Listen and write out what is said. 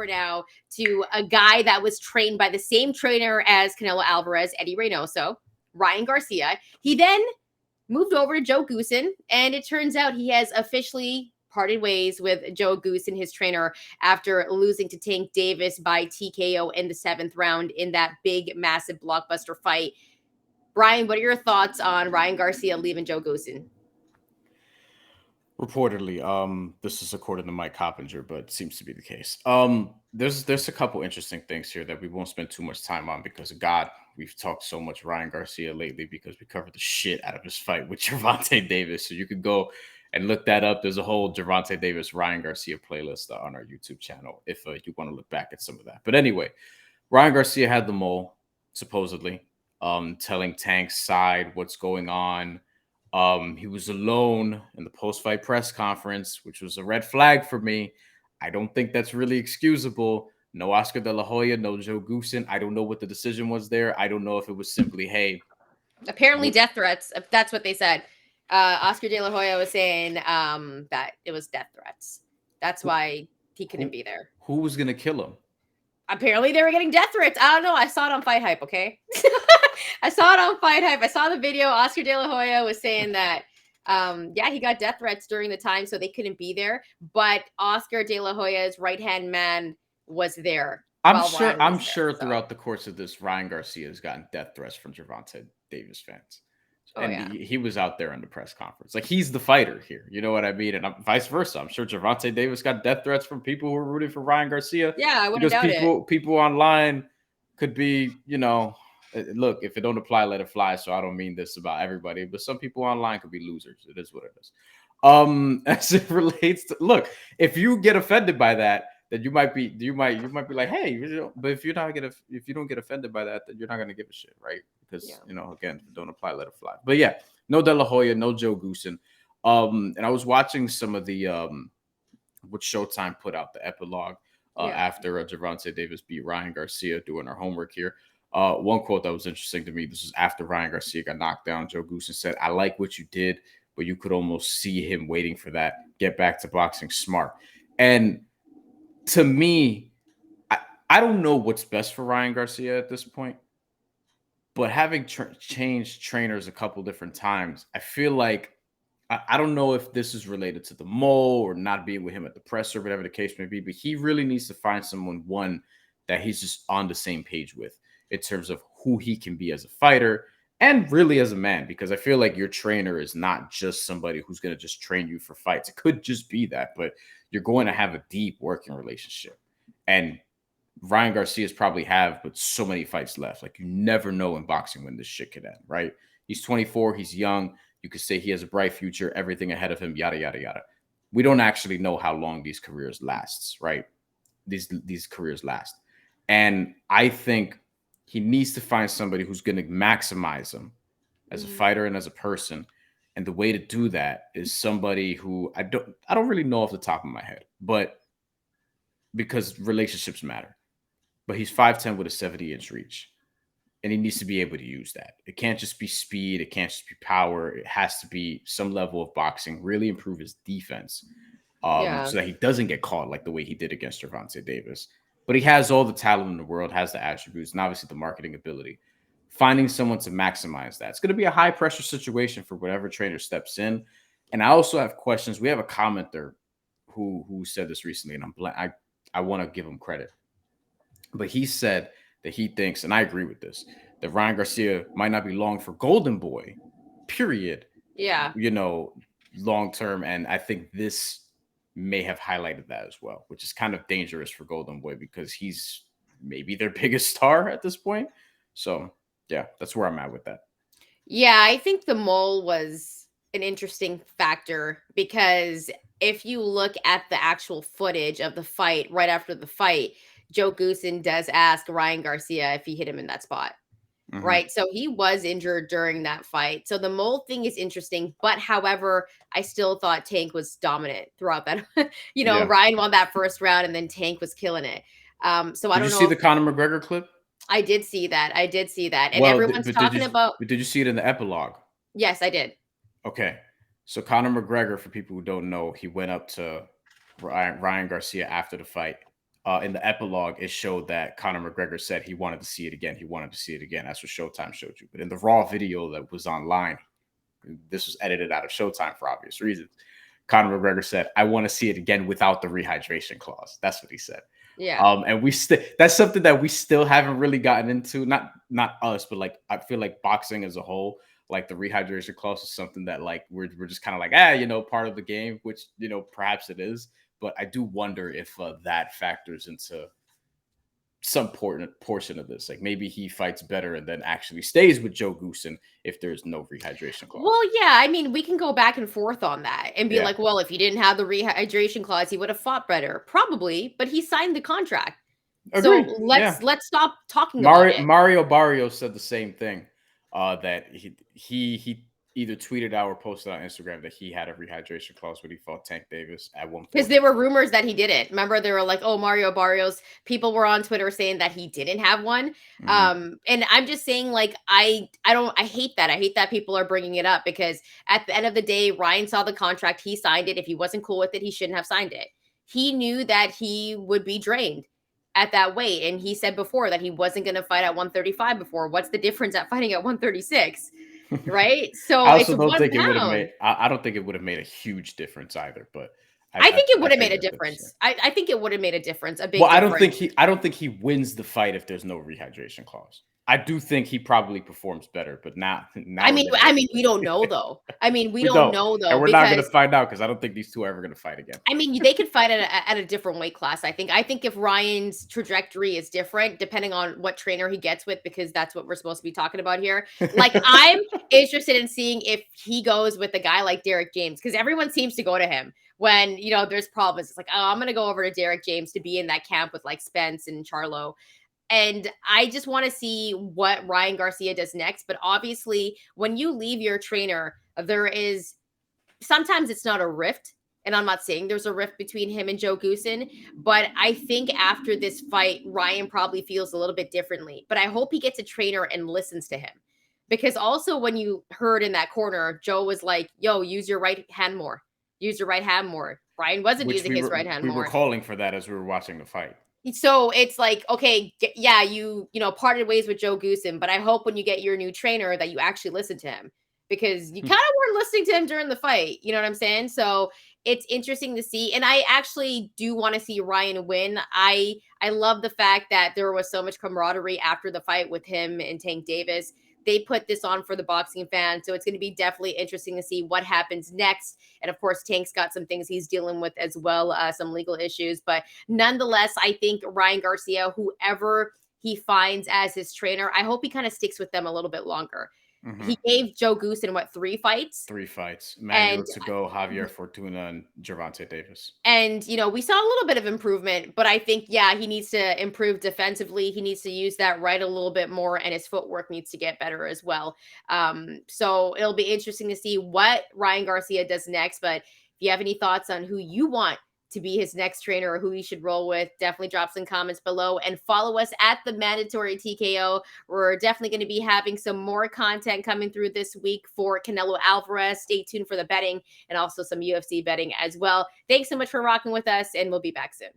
over now to a guy that was trained by the same trainer as Canelo Alvarez, Eddie Reynoso, Ryan Garcia. He then moved over to Joe Goossen, and it turns out he has officially parted ways with Joe Goossen, his trainer, after losing to Tank Davis by TKO in the 7th round in that big, massive blockbuster fight. Bryan, what are your thoughts on Ryan Garcia leaving Joe Goossen? Reportedly, this is according to Mike Coppinger, but seems to be the case. There's a couple interesting things here that we won't spend too much time on because of God, we've talked so much Ryan Garcia lately because we covered the shit out of his fight with Gervonta Davis. So you could go and look that up. There's a whole Gervonta Davis Ryan Garcia playlist on our YouTube channel if you want to look back at some of that. But anyway, Ryan Garcia had the mole supposedly, telling Tank's side what's going on. He was alone in the post-fight press conference, which was a red flag for me. I don't think that's really excusable. No Oscar De La Hoya, no Joe Goossen. I don't know what the decision was there. I don't know if it was simply, hey. Apparently death threats. That's what they said. Oscar De La Hoya was saying that it was death threats. That's why he couldn't be there. Who was going to kill him? Apparently they were getting death threats. I don't know. I saw it on FightHype, okay? I saw it on FightHype. I saw the video. Oscar De La Hoya was saying that, he got death threats during the time, so they couldn't be there. But Oscar De La Hoya's right-hand man was there. I'm sure throughout the course of this, Ryan Garcia has gotten death threats from Gervonta Davis fans. He was out there in the press conference. Like, he's the fighter here. You know what I mean? And vice versa. I'm sure Gervonta Davis got death threats from people who were rooting for Ryan Garcia. Yeah, I wouldn't doubt it. People online could be, look, if it don't apply, let it fly. So I don't mean this about everybody, but some people online could be losers. It is what it is. As it relates to, look, if you get offended by that, then you might be like, hey, but if you don't get offended by that, then you're not gonna give a shit, right? Because again, if it don't apply, let it fly. But yeah, no De La Hoya, no Joe Goossen. And I was watching some of the what Showtime put out, the epilogue after Gervonta Davis beat Ryan Garcia, doing our homework here. One quote that was interesting to me, this was after Ryan Garcia got knocked down. Joe Goossen said, "I like what you did, but you could almost see him waiting for that. Get back to boxing smart." And to me, I don't know what's best for Ryan Garcia at this point, but having changed trainers a couple different times, I feel like I don't know if this is related to the mole or not being with him at the presser, whatever the case may be, but he really needs to find someone, one, that he's just on the same page with in terms of who he can be as a fighter and really as a man, because I feel like your trainer is not just somebody who's going to just train you for fights. It could just be that, but you're going to have a deep working relationship. And Ryan Garcia's probably but so many fights left. Like, you never know in boxing when this shit could end, right? He's 24. He's young. You could say he has a bright future, everything ahead of him, yada, yada, yada. We don't actually know how long these careers lasts, right? These careers last. And I think he needs to find somebody who's going to maximize him as a fighter and as a person. And the way to do that is somebody who I don't really know off the top of my head, but because relationships matter. But he's 5'10" with a 70-inch reach. And he needs to be able to use that. It can't just be speed. It can't just be power. It has to be some level of boxing, really improve his defense so that he doesn't get caught like the way he did against Gervonta Davis. But he has all the talent in the world, has the attributes, and obviously the marketing ability. Finding someone to maximize that. It's going to be a high-pressure situation for whatever trainer steps in. And I also have questions. We have a commenter who said this recently, and I want to give him credit. But he said that he thinks, and I agree with this, that Ryan Garcia might not be long for Golden Boy, period. Yeah. Long term. And I think this may have highlighted that as well, which is kind of dangerous for Golden Boy because he's maybe their biggest star at this point. So, yeah, that's where I'm at with that. Yeah, I think the mole was an interesting factor because if you look at the actual footage of the fight right after the fight, Joe Goossen does ask Ryan Garcia if he hit him in that spot. Mm-hmm. Right. So he was injured during that fight. So the mole thing is interesting. But however, I still thought Tank was dominant throughout that. Ryan won that first round and then Tank was killing it. So I don't know. Did you see the Conor McGregor clip? I did see that. And everyone's talking about. But did you see it in the epilogue? Yes, I did. Okay. So Conor McGregor, for people who don't know, he went up to Ryan Garcia after the fight. in the epilogue, it showed that Conor McGregor said he wanted to see it again. He wanted to see it again. That's what Showtime showed you. But in the raw video that was online, this was edited out of Showtime for obvious reasons. Conor McGregor said, "I want to see it again without the rehydration clause." That's what he said. Yeah. And we still that's something that we still haven't really gotten into. Not us, but like I feel like boxing as a whole, like the rehydration clause is something that like we're just kind of like, part of the game, which perhaps it is. But I do wonder if that factors into some important portion of this. Like maybe he fights better and then actually stays with Joe Goossen if there's no rehydration clause. Well, yeah, I mean, we can go back and forth on that and be Yeah. like, well, if he didn't have the rehydration clause, he would have fought better. Probably, but he signed the contract. So Agreed. Yeah. let's stop talking about it. Mario Barrios said the same thing. That he either tweeted out or posted on Instagram that he had a rehydration clause when he fought Tank Davis at one Because point. there were rumors that he didn't. Remember, they were like, "Oh, Mario Barrios." People were on Twitter saying that he didn't have one. And I'm just saying, like, I hate that. I hate that people are bringing it up because at the end of the day, Ryan saw the contract, he signed it. If he wasn't cool with it, he shouldn't have signed it. He knew that he would be drained at that weight, and he said before that he wasn't going to fight at 135 before. What's the difference at fighting at 136? Right? So I it's also don't 1 think it would have pound. made. I don't think it would have made a huge difference either. But I think it would have made a figured that's the difference. I think it would have made a difference, a big Well, difference. I don't think he wins the fight if there's no rehydration clause. I do think he probably performs better, but now I mean, that there is. we don't know though. I mean, we We don't don't, know and though we're not going to because find out because I don't think these two are ever going to fight again. I mean, they could fight at a different weight class. I think. I think if Ryan's trajectory is different, depending on what trainer he gets with, because that's what we're supposed to be talking about here. Like, I'm interested in seeing if he goes with a guy like Derek James, because everyone seems to go to him when there's problems. It's like, oh, I'm gonna go over to Derek James to be in that camp with like Spence and Charlo. And I just want to see what Ryan Garcia does next. But obviously, when you leave your trainer, there is sometimes it's not a rift. And I'm not saying there's a rift between him and Joe Goossen, but I think after this fight, Ryan probably feels a little bit differently. But I hope he gets a trainer and listens to him. Because also, when you heard in that corner, Joe was like, yo, use your right hand more. Use your right hand more. Ryan wasn't Which using his right hand we were more. calling for that as we were watching the fight. So it's like, okay, yeah, you parted ways with Joe Goossen, but I hope when you get your new trainer that you actually listen to him because you kind of weren't listening to him during the fight. You know what I'm saying? So it's interesting to see, and I actually do want to see Ryan win. I love the fact that there was so much camaraderie after the fight with him and Tank Davis. They put this on for the boxing fans, so it's going to be definitely interesting to see what happens next. And of course, Tank's got some things he's dealing with as well, some legal issues. But nonetheless, I think Ryan Garcia, whoever he finds as his trainer, I hope he kind of sticks with them a little bit longer. He gave Joe Goossen, what, 3 fights? 3 fights. And Manuel to go, Javier Fortuna, and Gervonta Davis. And, we saw a little bit of improvement, but I think, yeah, he needs to improve defensively. He needs to use that right a little bit more, and his footwork needs to get better as well. So it'll be interesting to see what Ryan Garcia does next. But if you have any thoughts on who you want to be his next trainer or who he should roll with, definitely drop some comments below and follow us at TheMandatory TKO. We're definitely going to be having some more content coming through this week for Canelo Alvarez. Stay tuned for the betting and also some UFC betting as well. Thanks so much for rocking with us, and we'll be back soon.